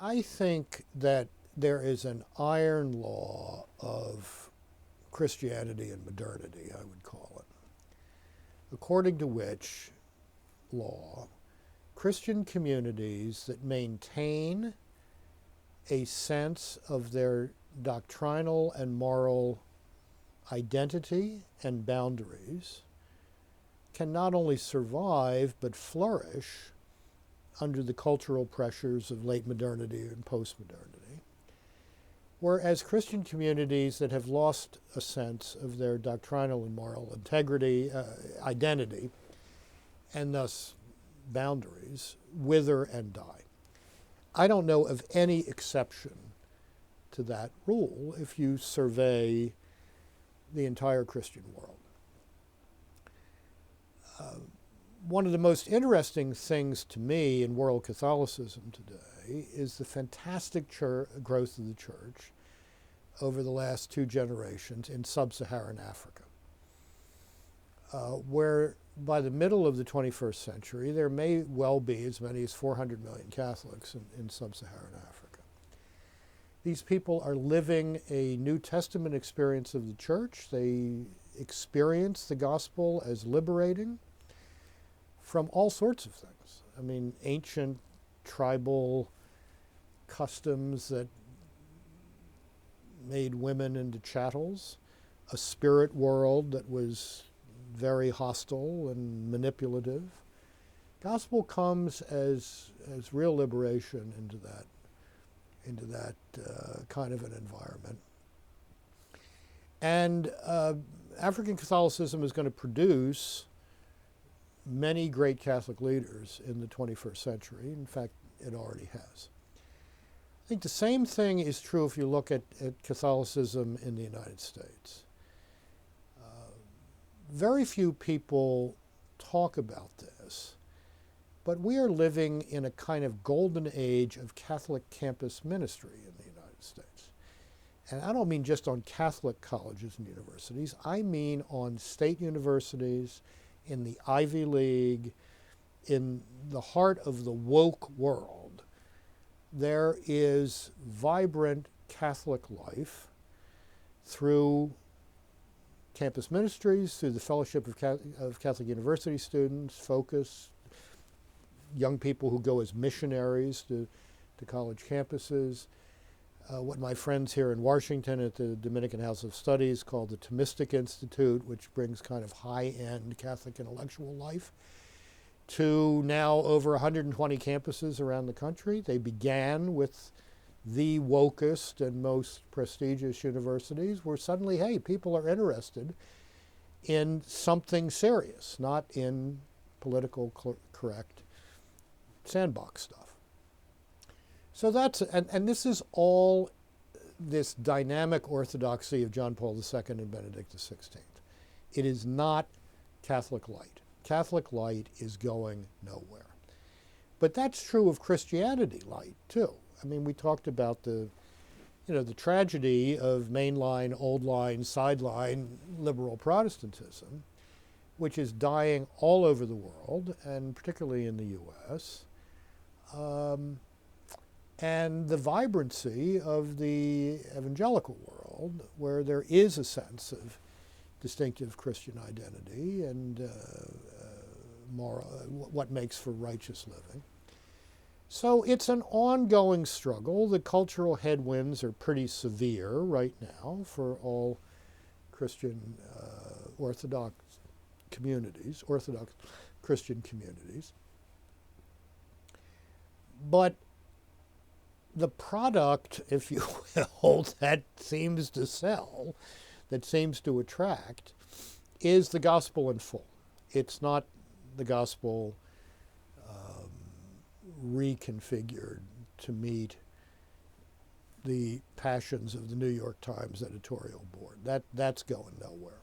I think that there is an iron law of Christianity and modernity, I would call it, according to which law Christian communities that maintain a sense of their doctrinal and moral identity and boundaries can not only survive but flourish under the cultural pressures of late modernity and postmodernity, whereas Christian communities that have lost a sense of their doctrinal and moral integrity, identity, and thus boundaries, wither and die. I don't know of any exception to that rule if you survey the entire Christian world. One of the most interesting things to me in world Catholicism today is the fantastic growth of the church over the last 2 generations in sub-Saharan Africa, where by the middle of the 21st century there may well be as many as 400 million Catholics in sub-Saharan Africa. These people are living a New Testament experience of the church. They experience the gospel as liberating from all sorts of things. I mean, ancient tribal customs that made women into chattels, a spirit world that was very hostile and manipulative. Gospel comes as real liberation into that kind of an environment. And African Catholicism is going to produce many great Catholic leaders in the 21st century. In fact, it already has. I think the same thing is true if you look at Catholicism in the United States. Very few people talk about this, but we are living in a kind of golden age of Catholic campus ministry in the United States. And I don't mean just on Catholic colleges and universities. I mean on state universities, in the Ivy League, in the heart of the woke world. There is vibrant Catholic life through campus ministries, through the Fellowship of Catholic University Students, Focus, young people who go as missionaries to college campuses, what my friends here in Washington at the Dominican House of Studies call the Thomistic Institute, which brings kind of high-end Catholic intellectual life, to now over 120 campuses around the country. They began with the wokest and most prestigious universities, where suddenly, hey, people are interested in something serious, not in political correct sandbox stuff. So that's, and this is all this dynamic orthodoxy of John Paul II and Benedict XVI. It is not Catholic light. Catholic light is going nowhere. But that's true of Christianity light too. I mean, we talked about the tragedy of mainline, old line, sideline liberal Protestantism, which is dying all over the world, and particularly in the U.S., and the vibrancy of the evangelical world, where there is a sense of distinctive Christian identity and moral, what makes for righteous living. So it's an ongoing struggle. The cultural headwinds are pretty severe right now for all Christian Orthodox communities, Orthodox Christian communities. But the product, if you will, that seems to sell, that seems to attract, is the gospel in full. It's not the gospel reconfigured to meet the passions of the New York Times editorial board. That's going nowhere.